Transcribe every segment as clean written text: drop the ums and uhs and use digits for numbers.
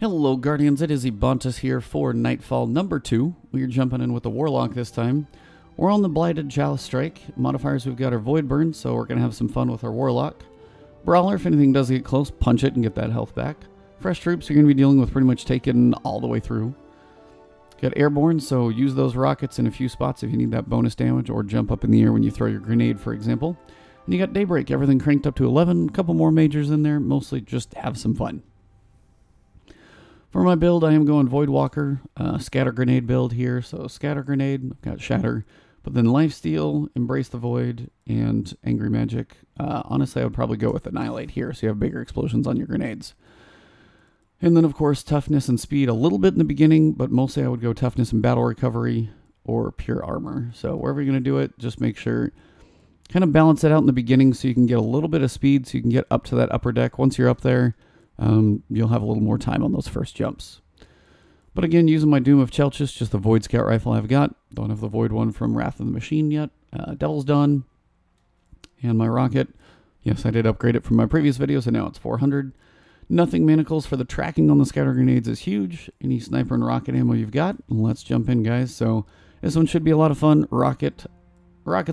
Hello Guardians, it is Ebontis here for Nightfall number 2. We are jumping in with the Warlock this time. We're on the Blighted Chalice strike. Modifiers, we've got our Void Burn, so we're going to have some fun with our Warlock. Brawler, if anything does get close, punch it and get that health back. Fresh troops, you're going to be dealing with pretty much taken all the way through. Got Airborne, so use those rockets in a few spots if you need that bonus damage, or jump up in the air when you throw your grenade, for example. And you got Daybreak, everything cranked up to 11, a couple more majors in there, mostly just have some fun. For my build, I am going Void Walker, Scatter Grenade build here. So Scatter Grenade, I've got Shatter, but then Lifesteal, Embrace the Void, and Angry Magic. Honestly, I would probably go with Annihilate here, so you have bigger explosions on your grenades. And then, of course, Toughness and Speed a little bit in the beginning, but mostly I would go Toughness and Battle Recovery or Pure Armor. So wherever you're going to do it, just make sure, kind of balance it out in the beginning so you can get a little bit of speed, so you can get up to that upper deck. Once you're up there, you'll have a little more time on those first jumps. But again, using my Doom of Chelchis, just the Void Scout rifle I've got. Don't have the Void one from Wrath of the Machine yet. Devil's Dawn. And my rocket. Yes, I did upgrade it from my previous video, so now it's 400. Nothing manacles for the tracking on the scatter grenades is huge. Any sniper and rocket ammo you've got. Let's jump in, guys. So this one should be a lot of fun. Rockets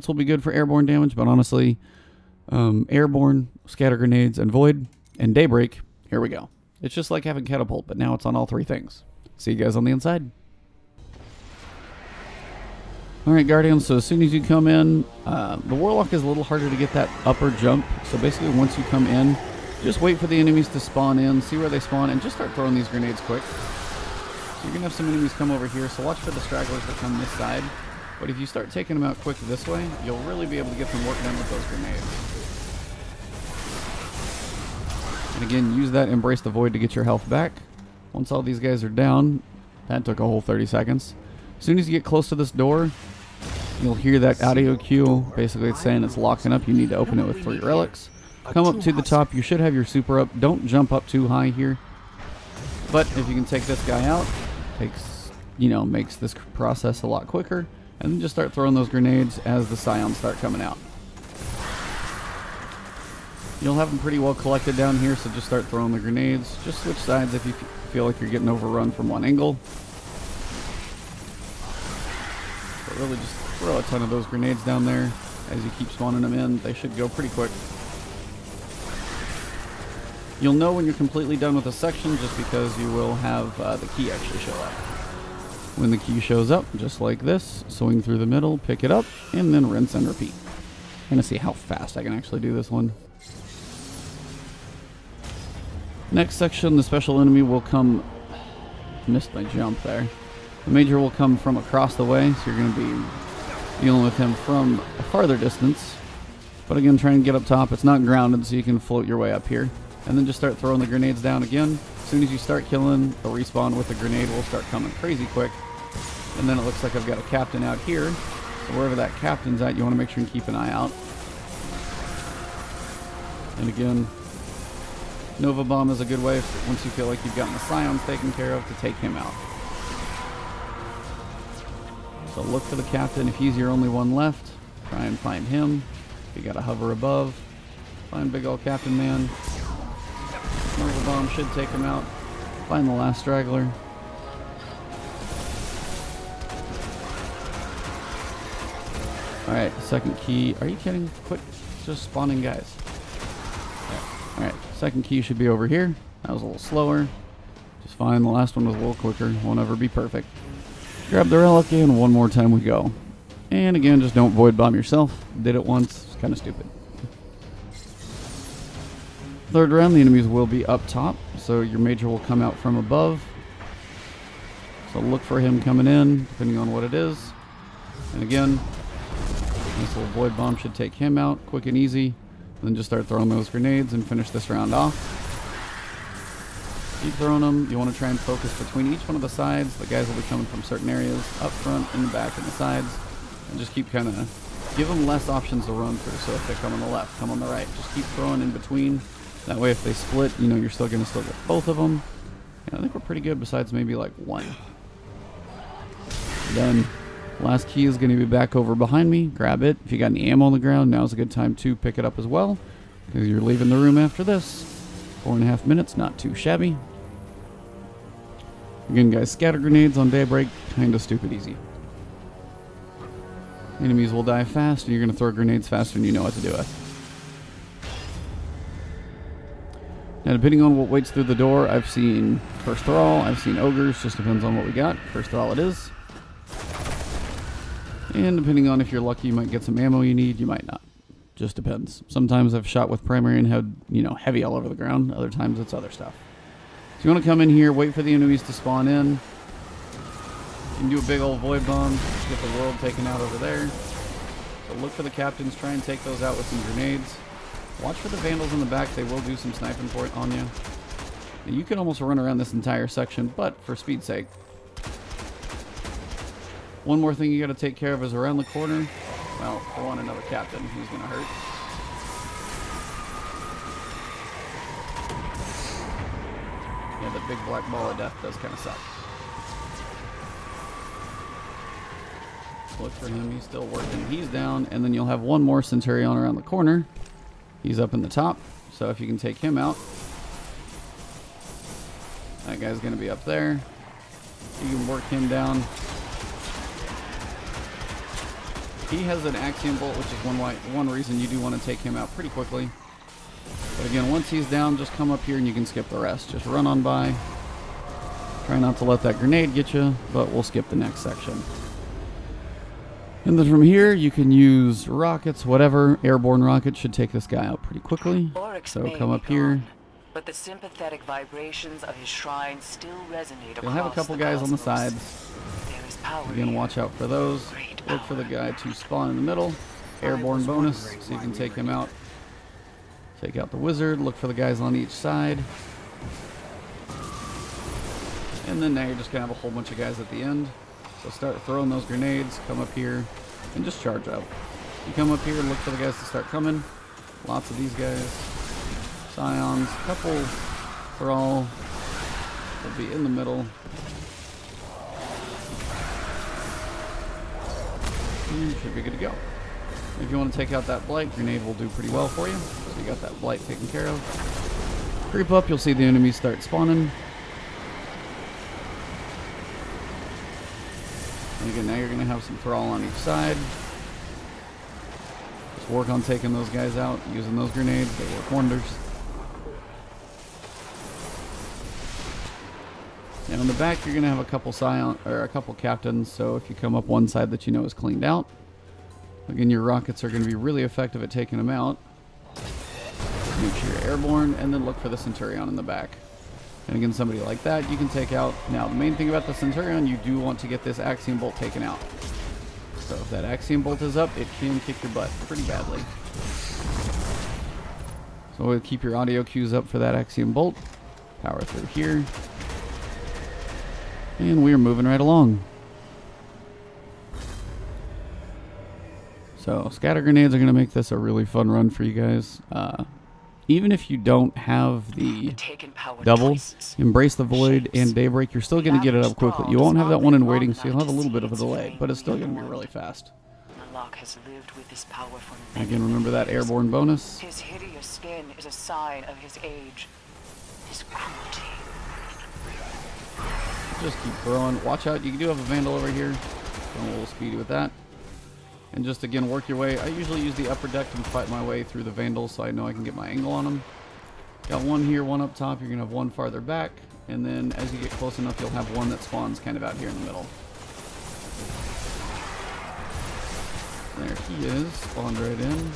will be good for airborne damage, but honestly, airborne, scatter grenades, and Void, and Daybreak. Here we go. It's just like having Catapult, but now it's on all three things. See you guys on the inside. Alright, Guardians, so as soon as you come in, the Warlock is a little harder to get that upper jump. So basically, once you come in, just wait for the enemies to spawn in, see where they spawn, and just start throwing these grenades quick. So you're going to have some enemies come over here, so watch for the stragglers that come this side. But if you start taking them out quick this way, you'll really be able to get some work done with those grenades. And again, use that Embrace the Void to get your health back. Once all these guys are down, that took a whole 30 seconds. As soon as you get close to this door, you'll hear that audio cue. Basically, it's saying it's locking up. You need to open it with 3 relics. Come up to the top. You should have your super up. Don't jump up too high here. But if you can take this guy out, makes this process a lot quicker. And then just start throwing those grenades as the scions start coming out. You'll have them pretty well collected down here, so just start throwing the grenades. Just switch sides if you feel like you're getting overrun from one angle. But really just throw a ton of those grenades down there as you keep spawning them in. They should go pretty quick. You'll know when you're completely done with a section just because you will have the key actually show up. When the key shows up, just like this, swing through the middle, pick it up, and then rinse and repeat. I'm going to see how fast I can actually do this one. Next section, the special enemy will come... Missed my jump there. The major will come from across the way, so you're going to be dealing with him from a farther distance. But again, try and get up top. It's not grounded, so you can float your way up here. And then just start throwing the grenades down again. As soon as you start killing, the respawn with the grenade will start coming crazy quick. And then it looks like I've got a captain out here. So wherever that captain's at, you want to make sure and keep an eye out. And again, Nova Bomb is a good way, once you feel like you've gotten the Scions taken care of, to take him out. So look for the captain. If he's your only one left, try and find him. If you got to hover above, find big old Captain Man. Nova Bomb should take him out. Find the last straggler. Alright, second key. Are you kidding? Quit just spawning guys. Alright, second key should be over here. That was a little slower. Just fine. The last one was a little quicker. Won't ever be perfect. Grab the relic and one more time we go. And again, just don't void bomb yourself. Did it once. It's kind of stupid. Third round, the enemies will be up top. So your major will come out from above. So look for him coming in, depending on what it is. And again, this little void bomb should take him out quick and easy. Then just start throwing those grenades and finish this round off. Keep throwing them. You want to try and focus between each one of the sides. The guys will be coming from certain areas, up front, in the back, and the sides. And just keep kind of, give them less options to run through. So if they come on the left, come on the right. Just keep throwing in between. That way if they split, you're still going to get both of them. And I think we're pretty good besides maybe like one. Then last key is going to be back over behind me. Grab it. If you got any ammo on the ground, now's a good time to pick it up as well, because you're leaving the room after this. 4.5 minutes, not too shabby. Again, guys, scatter grenades on Daybreak, kind of stupid easy. Enemies will die fast, and you're going to throw grenades faster than you know what to do with. Now, depending on what waits through the door, I've seen First Thrall, I've seen Ogres, just depends on what we got. First Thrall it is. And depending on if you're lucky, you might get some ammo you need, you might not. Just depends. Sometimes I've shot with primary and had, you know, heavy all over the ground. Other times it's other stuff. So you want to come in here, wait for the enemies to spawn in. You can do a big old void bomb, get the world taken out over there. So look for the captains, try and take those out with some grenades. Watch for the vandals in the back, they will do some sniping for it on you. And you can almost run around this entire section, but for speed's sake. One more thing you got to take care of is around the corner. Well, for one, another captain who's going to hurt. Yeah, the big black ball of death does kind of suck. Look for him, he's still working. He's down, and then you'll have one more Centurion around the corner. He's up in the top, so if you can take him out. That guy's going to be up there. You can work him down. He has an Axiom Bolt, which is one reason you do want to take him out pretty quickly. But again, once he's down, just come up here and you can skip the rest. Just run on by. Try not to let that grenade get you, but we'll skip the next section. And then from here, you can use rockets, whatever. Airborne rockets should take this guy out pretty quickly. So come up here. But the sympathetic vibrations of his shrine still resonate across. You'll have a couple guys on the sides. Again, watch out for those. Look for the guy to spawn in the middle. Airborne bonus, so you can take him out. Take out the wizard. Look for the guys on each side. And then now you're just going to have a whole bunch of guys at the end. So start throwing those grenades. Come up here and just charge up. You come up here, look for the guys to start coming. Lots of these guys. Scions, couple Thrall. Will be in the middle. You should be good to go. If you want to take out that blight, grenade will do pretty well for you. So you got that blight taken care of. Creep up, you'll see the enemies start spawning. And again, now you're going to have some Thrall on each side. Just work on taking those guys out, using those grenades. They work wonders. Now in the back, you're going to have a couple a couple captains. So if you come up one side that you know is cleaned out, again, your rockets are going to be really effective at taking them out. Make sure you're airborne, and then look for the Centurion in the back. And again, somebody like that you can take out. Now, the main thing about the Centurion, you do want to get this Axiom Bolt taken out. So if that Axiom Bolt is up, it can kick your butt pretty badly. So we'll keep your audio cues up for that Axiom Bolt. Power through here. And we're moving right along. So scatter grenades are going to make this a really fun run for you guys. Even if you don't have the double, Embrace the Void and Daybreak, you're still going to get it up quickly. You won't have that one in waiting, so you'll have a little bit of a delay, but it's still going to be really fast. Malok has lived with this power for many Again, remember that airborne bonus. His hideous skin is a sign of his age, his cruelty. Just keep throwing. Watch out, you do have a Vandal over here. Going a little speedy with that. And just again, work your way. I usually use the upper deck and fight my way through the Vandals so I know I can get my angle on them. Got one here, one up top. You're going to have one farther back. And then as you get close enough, you'll have one that spawns kind of out here in the middle. There he is. Spawned right in.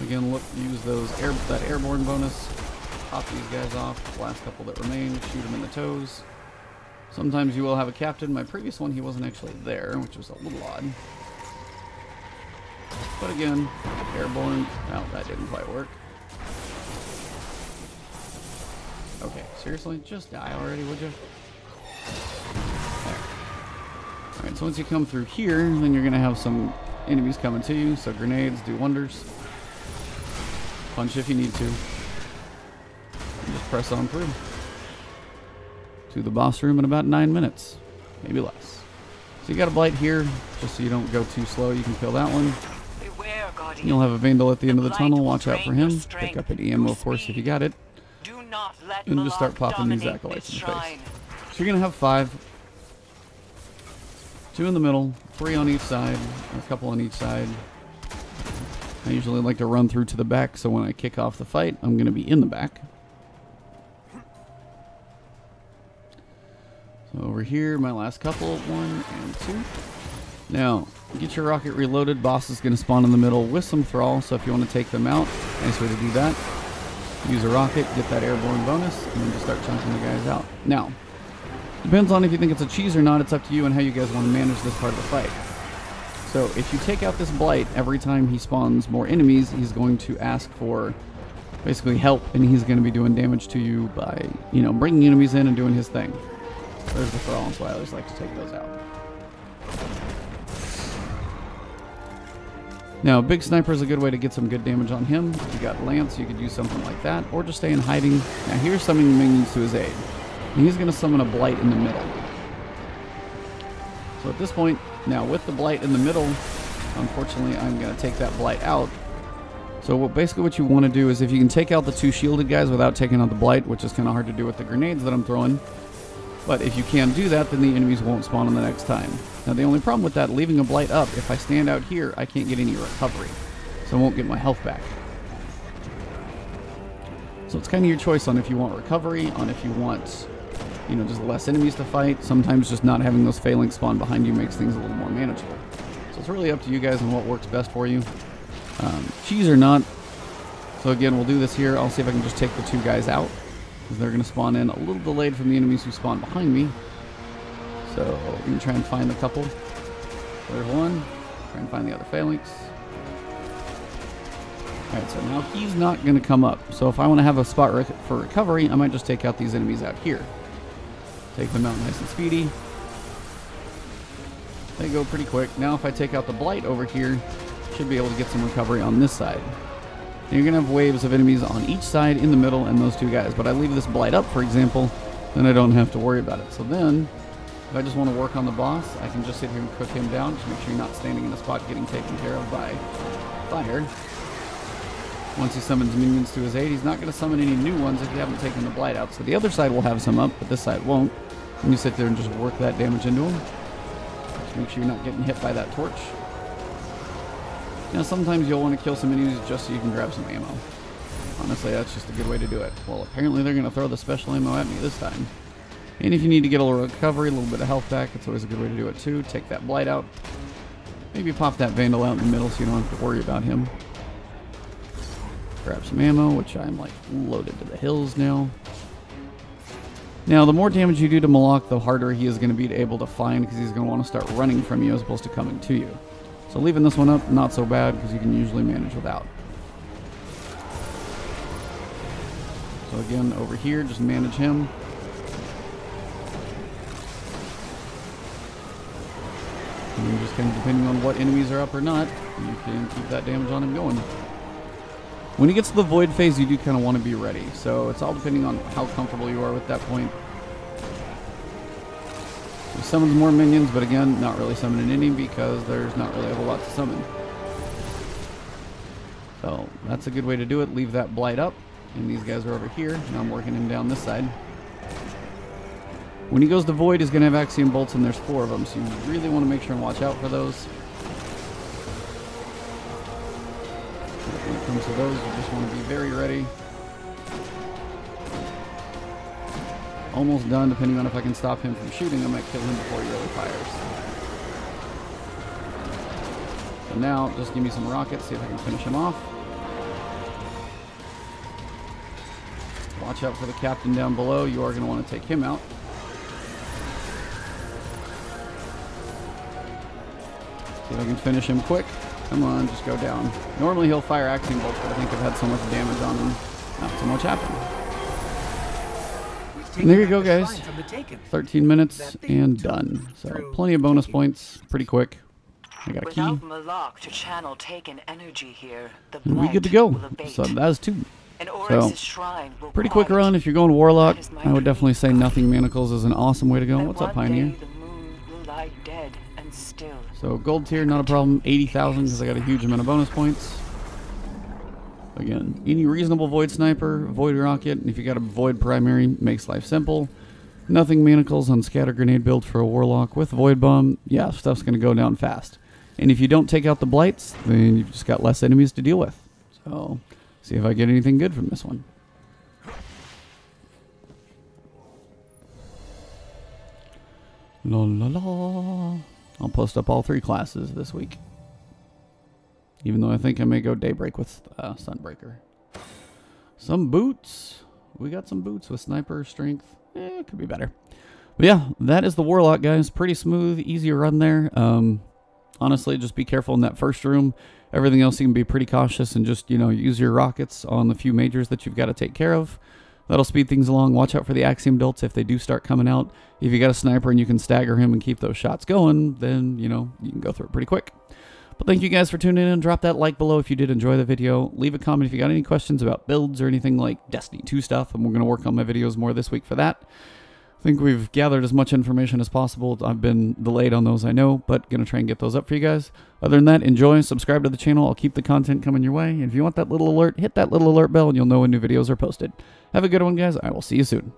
Again, look, use that airborne bonus. Pop these guys off. Last couple that remain. Shoot them in the toes. Sometimes you will have a captain. My previous one, he wasn't actually there, which was a little odd. But again, airborne. Oh, that didn't quite work. Okay, seriously? Just die already, would you? There. Alright, so once you come through here, then you're going to have some enemies coming to you. So grenades do wonders. Punch if you need to. And just press on through. To the boss room in about 9 minutes, maybe less. So you got a blight here, just so you don't go too slow. You can kill that one. You'll have a Vandal at the end of the tunnel. Watch out for him. Pick up an ammo, of course, if you got it. Do not let and just start Malok popping these dominate acolytes this in the face. shrine. So you're going to have 5. 2 in the middle, 3 on each side, a couple on each side. I usually like to run through to the back, so when I kick off the fight, I'm going to be in the back. So over here, my last couple, 1 and 2. Now, get your rocket reloaded. Boss is going to spawn in the middle with some thrall, so if you want to take them out, nice way to do that. Use a rocket, get that airborne bonus, and then just start chunking the guys out. Now, depends on if you think it's a cheese or not. It's up to you and how you guys want to manage this part of the fight. So if you take out this Blight, every time he spawns more enemies, he's going to ask for basically help, and he's going to be doing damage to you by, you know, bringing enemies in and doing his thing. There's the thrall, so I always like to take those out. Now, Big Sniper is a good way to get some good damage on him. If you got Lance, you could use something like that, or just stay in hiding. Now, here's summoning minions to his aid. And he's going to summon a Blight in the middle. So at this point, now with the Blight in the middle, unfortunately, I'm going to take that Blight out. So basically what you want to do is if you can take out the 2 shielded guys without taking out the Blight, which is kind of hard to do with the grenades that I'm throwing, but if you can do that, then the enemies won't spawn on the next time. Now the only problem with that, leaving a Blight up, if I stand out here, I can't get any recovery. So I won't get my health back. So it's kind of your choice on if you want recovery, on if you want, you know, just less enemies to fight. Sometimes just not having those phalanx spawn behind you makes things a little more manageable. So it's really up to you guys on what works best for you. Cheese or not. So again, we'll do this here. I'll see if I can just take the 2 guys out, because they're going to spawn in a little delayed from the enemies who spawn behind me. So we're going to try and find a couple. There's one. Try and find the other phalanx. Alright, so now he's not going to come up. So if I want to have a spot for recovery, I might just take out these enemies out here. Take them out nice and speedy. They go pretty quick. Now if I take out the Blight over here, should be able to get some recovery on this side. And you're going to have waves of enemies on each side, in the middle, and those 2 guys. But I leave this Blight up, for example, then I don't have to worry about it. So then, if I just want to work on the boss, I can just sit here and cook him down. Just make sure you're not standing in a spot getting taken care of by fire. Once he summons minions to his aid, he's not going to summon any new ones if you haven't taken the Blight out. So the other side will have some up, but this side won't. And you sit there and just work that damage into him. Just make sure you're not getting hit by that torch. Now sometimes you'll want to kill some enemies just so you can grab some ammo. Honestly, that's just a good way to do it. Well, apparently they're going to throw the special ammo at me this time. And if you need to get a little recovery, a little bit of health back, it's always a good way to do it too. Take that Blight out. Maybe pop that Vandal out in the middle so you don't have to worry about him. Grab some ammo, which I'm like loaded to the hills now. Now, the more damage you do to Malok, the harder he is going to be able to find, because he's going to want to start running from you as opposed to coming to you. So leaving this one up, not so bad, because you can usually manage without. So again, over here, just manage him. And then just kind of depending on what enemies are up or not, you can keep that damage on him going. When he gets to the void phase, you do kind of want to be ready. So it's all depending on how comfortable you are with that point. He summons more minions, but again, not really summoning any because there's not really a whole lot to summon. So that's a good way to do it. Leave that Blight up. And these guys are over here. Now I'm working him down this side. When he goes to void, he's going to have Axiom Bolts, and there's 4 of them. So you really want to make sure and watch out for those. When it comes to those, you just want to be very ready. Almost done, depending on if I can stop him from shooting. I might kill him before he really fires. So now, just give me some rockets, see if I can finish him off. Watch out for the captain down below. You are going to want to take him out. See if I can finish him quick. Come on, just go down. Normally he'll fire Axiom Bolts, but I think I've had so much damage on him. Not so much happened. And there you go, guys. 13 minutes and done. So plenty of bonus points. Pretty quick. I got a key. Without Malok to channel taken energy here, the And we good to go. So that was 2. So pretty quick run. If you're going Warlock, I would definitely say Nothing Manacles is an awesome way to go. What's up, Pioneer? So gold tier, not a problem. 80,000 because I got a huge amount of bonus points. Again, any reasonable Void Sniper, Void Rocket, and if you got a Void Primary, makes life simple. Nothing manacles on Scatter Grenade build for a Warlock with Void Bomb. Yeah, stuff's going to go down fast. And if you don't take out the Blights, then you've just got less enemies to deal with. So, see if I get anything good from this one. La la la. I'll post up all 3 classes this week. Even though I think I may go Daybreak with Sunbreaker. Some boots. We got some boots with Sniper, Strength. It could be better. But yeah, that is the Warlock, guys. Pretty smooth, easy run there. Honestly, just be careful in that first room. Everything else you can be pretty cautious and just, you know, use your rockets on the few majors that you've got to take care of. That'll speed things along. Watch out for the Axiom Delts if they do start coming out. If you got a sniper and you can stagger him and keep those shots going, then, you know, you can go through it pretty quick. But thank you guys for tuning in. Drop that like below if you did enjoy the video. Leave a comment if you got any questions about builds or anything like Destiny 2 stuff, and we're going to work on my videos more this week for that. I think we've gathered as much information as possible. I've been delayed on those, I know, but going to try and get those up for you guys. Other than that, enjoy, subscribe to the channel. I'll keep the content coming your way. And if you want that little alert, hit that little alert bell and you'll know when new videos are posted. Have a good one, guys. I will see you soon.